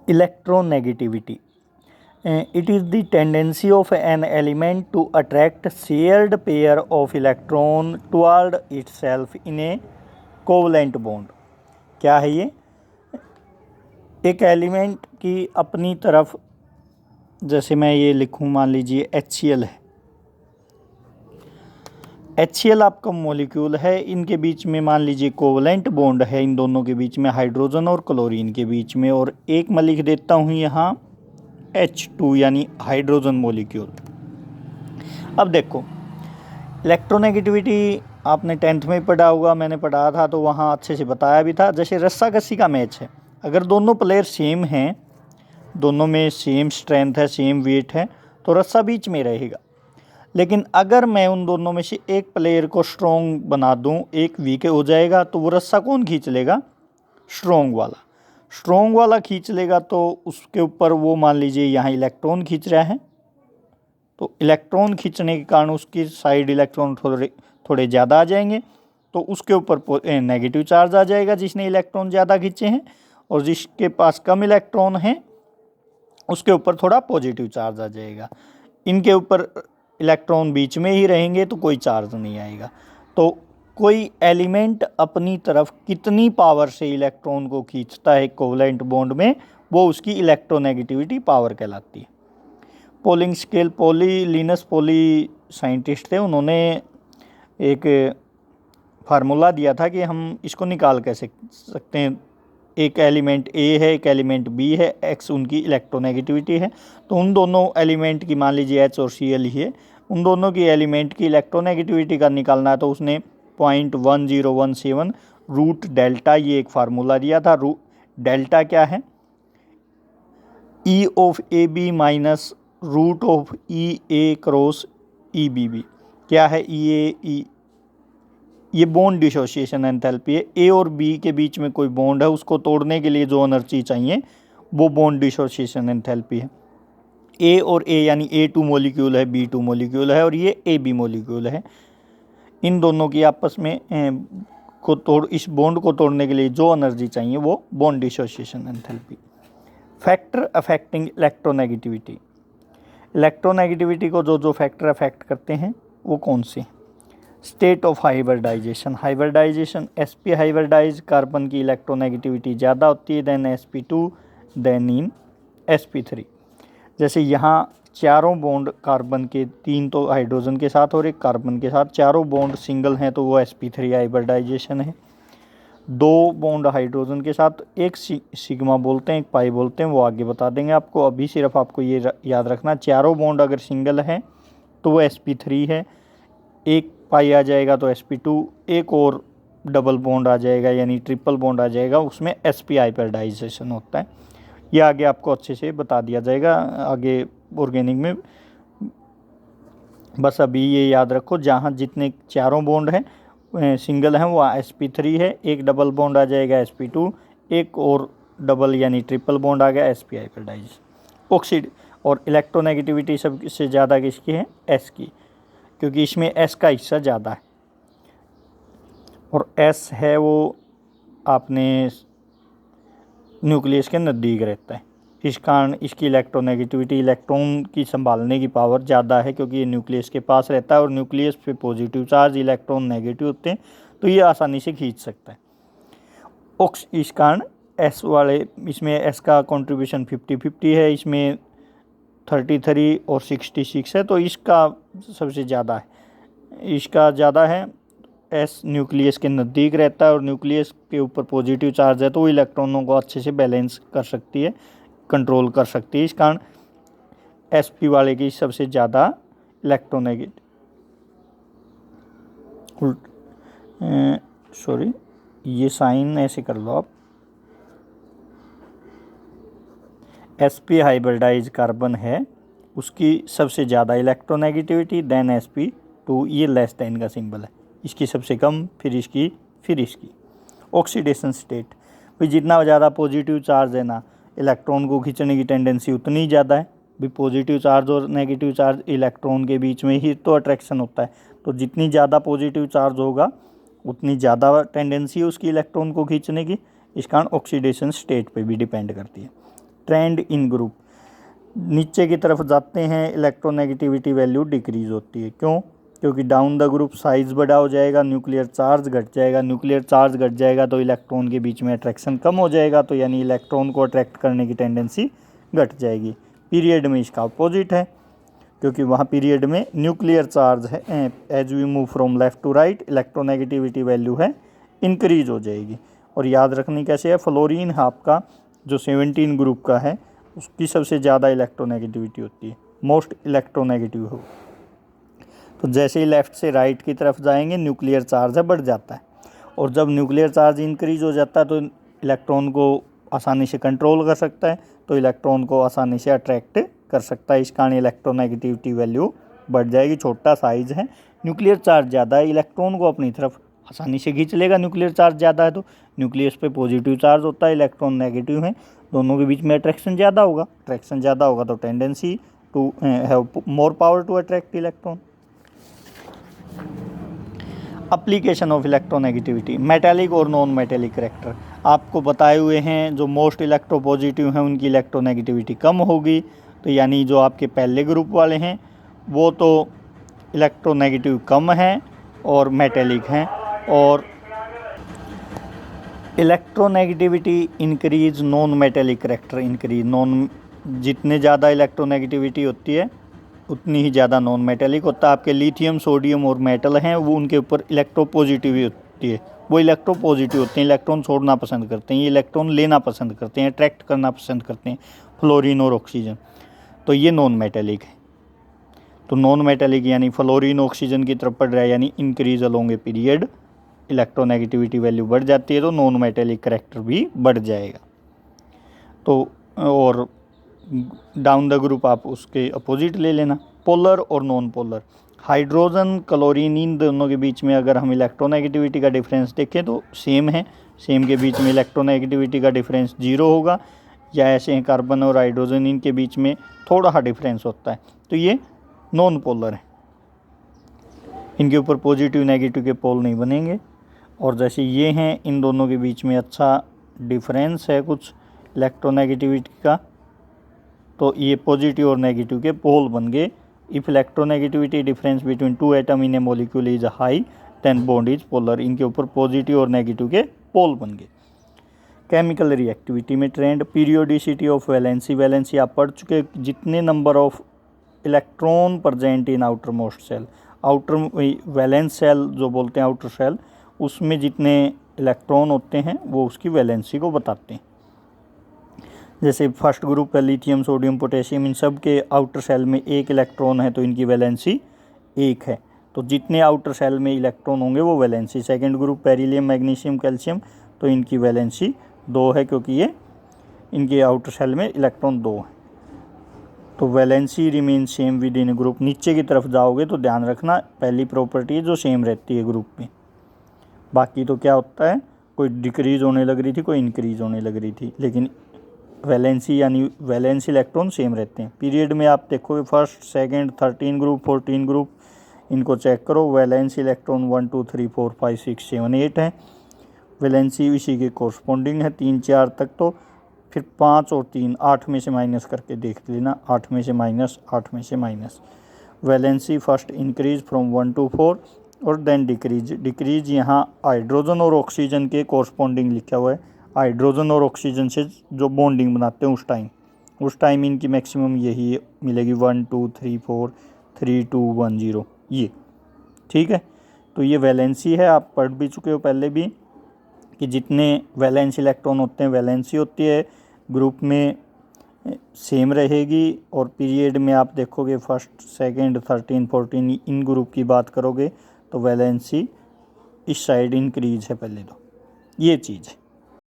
Electronegativity. It is the tendency of an element to attract shared pair of electron toward itself in a covalent bond. क्या है ये? एक element की अपनी तरफ, जैसे मैं ये लिखूँ, मान लीजिए HCl है। HCl आपका मॉलिक्यूल है, इनके बीच में मान लीजिए कोवलेंट बॉन्ड है, इन दोनों के बीच में हाइड्रोजन और क्लोरीन के बीच में, और एक मैं लिख देता हूँ यहाँ H2 यानी हाइड्रोजन मॉलिक्यूल। अब देखो, इलेक्ट्रोनेगेटिविटी आपने 10th में पढ़ा होगा, मैंने पढ़ा था तो वहाँ अच्छे से बताया भी था। जैसे रस्साकसी का मैच है, अगर दोनों प्लेयर सेम हैं, दोनों में सेम स्ट्रेंथ है, सेम वेट है, तो रस्सा बीच में रहेगा। लेकिन अगर मैं उन दोनों में से एक प्लेयर को स्ट्रॉन्ग बना दूं, एक वीक हो जाएगा, तो वो रस्सा कौन खींच लेगा? स्ट्रॉन्ग वाला। स्ट्रॉन्ग वाला खींच लेगा तो उसके ऊपर वो मान लीजिए यहाँ इलेक्ट्रॉन खींच रहा है, तो इलेक्ट्रॉन खींचने के कारण उसकी साइड इलेक्ट्रॉन थोड़े ज़्यादा आ जाएंगे, तो उसके ऊपर नेगेटिव चार्ज आ जाएगा जिसने इलेक्ट्रॉन ज़्यादा खींचे हैं, और जिसके पास कम इलेक्ट्रॉन हैं उसके ऊपर थोड़ा पॉजिटिव चार्ज आ जाएगा। इनके ऊपर इलेक्ट्रॉन बीच में ही रहेंगे तो कोई चार्ज नहीं आएगा। तो कोई एलिमेंट अपनी तरफ कितनी पावर से इलेक्ट्रॉन को खींचता है कोवलेंट बॉन्ड में, वो उसकी इलेक्ट्रोनेगेटिविटी पावर कहलाती है। Polling scale, Linus poly scientist थे, उन्होंने एक फार्मूला दिया था कि हम इसको निकाल कैसे सकते हैं। एक एलिमेंट A है, एक एलिमेंट B है, X उनकी इलेक्ट्रोनेगेटिविटी है, तो उन दोनों एलिमेंट की, मान लीजिए H और Cl ही है, उन दोनों की एलिमेंट की इलेक्ट्रोनेगेटिविटी का निकालना है, तो उसने 0.1017 रूट डेल्टा, ये एक फार्मूला दिया था। डेल्टा क्या है? E of AB minus root of EA cross EBB। क्या है EA? ये बॉन्ड डिसोसिएशन एंथैल्पी है। ए और बी के बीच में कोई बॉन्ड है, उसको तोड़ने के लिए जो एनर्जी चाहिए वो बॉन्ड डिसोसिएशन एंथैल्पी है। ए और ए यानी A2 मॉलिक्यूल है, B2 मॉलिक्यूल है, और ये AB मॉलिक्यूल है। इन दोनों की आपस में इस बॉन्ड को तोड़ने के लिए जो एनर्जी चाहिए वो bond dissociation enthalpy. Factor affecting electronegativity. Electronegativity को जो फैक्टर अफेक्ट करते हैं वो कौन से? State of hybridization. Hybridization, sp hybridize carbon की इलेक्ट्रोनेगेटिविटी ज़्यादा होती है then sp2 then in sp3। जैसे यहाँ चारों बॉन्ड कार्बन के, 3 तो हाइड्रोजन के साथ और एक कार्बन के साथ, चारों बॉन्ड सिंगल हैं तो वो sp3 हाइब्रिडाइजेशन है। 2 बॉन्ड हाइड्रोजन के साथ, एक सिग्मा बोलते हैं, एक पाई बोलते हैं, वो आगे बता देंगे आपको। अभी सिर्फ आपको ये याद रखना, चारों बॉन्ड अगर सिंगल हैं तो वो sp3 है, एक पाई आ जाएगा तो sp2, एक और डबल बॉन्ड आ जाएगा यानी ट्रिपल बॉन्ड आ जाएगा, उसमें sp हाइब्रिडाइजेशन होता है। ये आगे आपको अच्छे से बता दिया जाएगा आगे ऑर्गेनिक में। बस अभी ये याद रखो, जहाँ जितने चारों बॉन्ड हैं सिंगल हैं वो sp3 है, एक डबल बॉन्ड आ जाएगा sp2, एक और डबल यानी ट्रिपल बॉन्ड आ गया sp हाइब्रिडाइजेशन। ऑक्सीड और इलेक्ट्रोनेगेटिविटी सबसे ज़्यादा किसकी है? S की, क्योंकि इसमें S का हिस्सा ज़्यादा है, और S है वो आपने न्यूक्लियस के नज़दीक रहता है, इस कारण इसकी इलेक्ट्रोनेगेटिविटी, इलेक्ट्रॉन की संभालने की पावर ज़्यादा है, क्योंकि ये न्यूक्लियस के पास रहता है और न्यूक्लियस पे पॉजिटिव चार्ज, इलेक्ट्रॉन नेगेटिव होते हैं, तो ये आसानी से खींच सकता है। इस कारण S वाले, इसमें S का कंट्रीब्यूशन 50-50 है, इसमें 33 और 66 है, तो इसका सबसे ज़्यादा है, इसका ज़्यादा है। S न्यूक्लियस के नज़दीक रहता है और न्यूक्लियस के ऊपर पॉजिटिव चार्ज है, तो वो इलेक्ट्रॉनों को अच्छे से बैलेंस कर सकती है, कंट्रोल कर सकती है। इस कारण sp वाले की सबसे ज़्यादा इलेक्ट्रोनेगेटिव, सॉरी ये साइन ऐसे कर लो आप, sp हाइब्रिडाइज कार्बन है उसकी सबसे ज़्यादा इलेक्ट्रोनेगेटिविटी देन sp2, ये लेस देन का सिंबल है, इसकी सबसे कम, फिर इसकी, फिर इसकी। ऑक्सीडेशन स्टेट, भाई जितना ज़्यादा पॉजिटिव चार्ज है ना, इलेक्ट्रॉन को खींचने की टेंडेंसी उतनी ही ज़्यादा है। भी पॉजिटिव चार्ज और नेगेटिव चार्ज इलेक्ट्रॉन के बीच में ही तो अट्रैक्शन होता है, तो जितनी ज़्यादा पॉजिटिव चार्ज होगा उतनी ज़्यादा टेंडेंसी है उसकी इलेक्ट्रॉन को खींचने की। इस कारण ऑक्सीडेशन स्टेट पे भी डिपेंड करती है। ट्रेंड इन ग्रुप, नीचे की तरफ जाते हैं इलेक्ट्रोनेगेटिविटी वैल्यू डिक्रीज होती है। क्यों? क्योंकि डाउन द ग्रुप साइज बड़ा हो जाएगा, न्यूक्लियर चार्ज घट जाएगा, न्यूक्लियर चार्ज घट जाएगा तो इलेक्ट्रॉन के बीच में अट्रैक्शन कम हो जाएगा, तो यानी इलेक्ट्रॉन को अट्रैक्ट करने की टेंडेंसी घट जाएगी। पीरियड में इसका अपोजिट है, क्योंकि वहाँ पीरियड में न्यूक्लियर चार्ज है, as we move from left to right electronegativity value है इंक्रीज हो जाएगी। और याद रखनी कैसे है, फ्लोरीन आपका जो 17 ग्रुप का है उसकी सबसे ज़्यादा इलेक्ट्रोनेगेटिविटी होती है, मोस्ट इलेक्ट्रोनेगेटिव हो। तो जैसे ही लेफ़्ट से राइट की तरफ जाएंगे न्यूक्लियर चार्ज है बढ़ जाता है, और जब न्यूक्लियर चार्ज इंक्रीज हो जाता है तो इलेक्ट्रॉन को आसानी से कंट्रोल कर सकता है, तो इलेक्ट्रॉन को आसानी से अट्रैक्ट कर सकता है। इस कारण इलेक्ट्रोनेगेटिविटी वैल्यू बढ़ जाएगी। छोटा साइज है, न्यूक्लियर चार्ज ज़्यादा है, इलेक्ट्रॉन को अपनी तरफ आसानी से खींच लेगा। न्यूक्लियर चार्ज ज़्यादा है तो न्यूक्लियस पे पॉजिटिव चार्ज होता है, इलेक्ट्रॉन नेगेटिव है, दोनों के बीच में अट्रैक्शन ज़्यादा होगा। अट्रैक्शन ज़्यादा होगा तो tendency to have more power to attract electron. Application of electronegativity, metallic और नॉन मेटालिक करेक्टर आपको बताए हुए हैं। जो मोस्ट इलेक्ट्रोपॉजिटिव हैं उनकी इलेक्ट्रोनेगेटिविटी कम होगी, तो यानी जो आपके पहले ग्रुप वाले हैं वो तो इलेक्ट्रोनेगेटिव कम हैं और मेटालिक हैं, और electronegativity increase non metallic character increase. Non जितने ज़्यादा इलेक्ट्रोनेगेटिविटी होती है उतनी ही ज़्यादा नॉन मेटालिक होता है। आपके लिथियम, सोडियम और मेटल हैं वो उनके ऊपर इलेक्ट्रोपॉजिटिव होती है, वो इलेक्ट्रोपॉजिटिव होते हैं, इलेक्ट्रॉन छोड़ना पसंद करते हैं, ये इलेक्ट्रॉन लेना पसंद करते हैं, अट्रैक्ट करना पसंद करते हैं, फ्लोरीन और ऑक्सीजन, तो ये नॉन मेटालिक है। तो नॉन मेटालिक यानी फ्लोरीन ऑक्सीजन की तरफ बढ़ रहा है, यानी increase along a period, electronegativity value बढ़ जाती है तो नॉन मेटालिक करेक्टर भी बढ़ जाएगा। तो और डाउन द ग्रुप आप उसके अपोजिट ले लेना, पोलर और नॉन पोलर। हाइड्रोजन, क्लोरीन, इन दोनों के बीच में अगर हम इलेक्ट्रोनेगेटिविटी का डिफरेंस देखें तो सेम है, सेम के बीच में इलेक्ट्रोनेगेटिविटी का डिफरेंस 0 होगा, या ऐसे हैं कार्बन और हाइड्रोजन, इनके बीच में थोड़ा सा डिफरेंस होता है, तो ये नॉन पोलर है, इनके ऊपर पॉजिटिव नेगेटिव के पोल नहीं बनेंगे। और जैसे ये हैं, इन दोनों के बीच में अच्छा डिफरेंस है कुछ इलेक्ट्रोनेगेटिविटी का, तो ये पॉजिटिव और नेगेटिव के पोल बन गए। If electronegativity difference between two atom in a molecule is high then bond is polar, इनके ऊपर पॉजिटिव और नेगेटिव के पोल बन गए। केमिकल रिएक्टिविटी में trend, periodicity of valency, valency आप पढ़ चुके, जितने number of electron present in outermost shell, outer valence shell जो बोलते हैं आउटर सेल, उसमें जितने इलेक्ट्रॉन होते हैं वो उसकी वैलेंसी को बताते हैं। जैसे फर्स्ट ग्रुप है लिथियम, सोडियम, पोटेशियम, इन सब के आउटर सेल में एक इलेक्ट्रॉन है तो इनकी वैलेंसी 1 है, तो जितने आउटर सेल में इलेक्ट्रॉन होंगे वो valency. Second group beryllium, magnesium, calcium, तो इनकी वैलेंसी 2 है, क्योंकि ये इनके आउटर सेल में इलेक्ट्रॉन 2 है, तो valency remain same with in group. नीचे की तरफ जाओगे तो ध्यान रखना पहली प्रॉपर्टी जो सेम रहती है ग्रुप में, बाकी तो क्या होता है, कोई डिक्रीज होने लग रही थी, कोई इंक्रीज होने लग रही थी, लेकिन वैलेंसी यानी वैलेंस इलेक्ट्रॉन सेम रहते हैं। पीरियड में आप देखोगे फर्स्ट, सेकंड, 13 ग्रुप, 14 ग्रुप, इनको चेक करो, वैलेंस इलेक्ट्रॉन 1 2 3 4 5 6 7 8 है, वैलेंसी इसी के कोरस्पॉन्डिंग है 3 4 तक। तो फिर 5 और 3 8 में से माइनस करके देख लेना, 8 में से माइनस, 8 में से minus. Valency first increase from 1 to 4 और देन डिक्रीज। डिक्रीज यहाँ हाइड्रोजन और ऑक्सीजन के कोरस्पॉन्डिंग लिखा हुआ है, हाइड्रोजन और ऑक्सीजन से जो बॉन्डिंग बनाते हैं उस टाइम इनकी मैक्सिमम यही मिलेगी 1 2 3 4 3 2 1 0, ये ठीक है। तो ये वैलेंसी है, आप पढ़ भी चुके हो पहले भी कि जितने वैलेंस इलेक्ट्रॉन होते हैं वैलेंसी होती है, ग्रुप में सेम रहेगी। और पीरियड में आप देखोगे फर्स्ट, सेकंड, 13 14 इन ग्रुप की बात करोगे तो वैलेंसी इस साइड इंक्रीज है पहले, तो ये चीज़ है।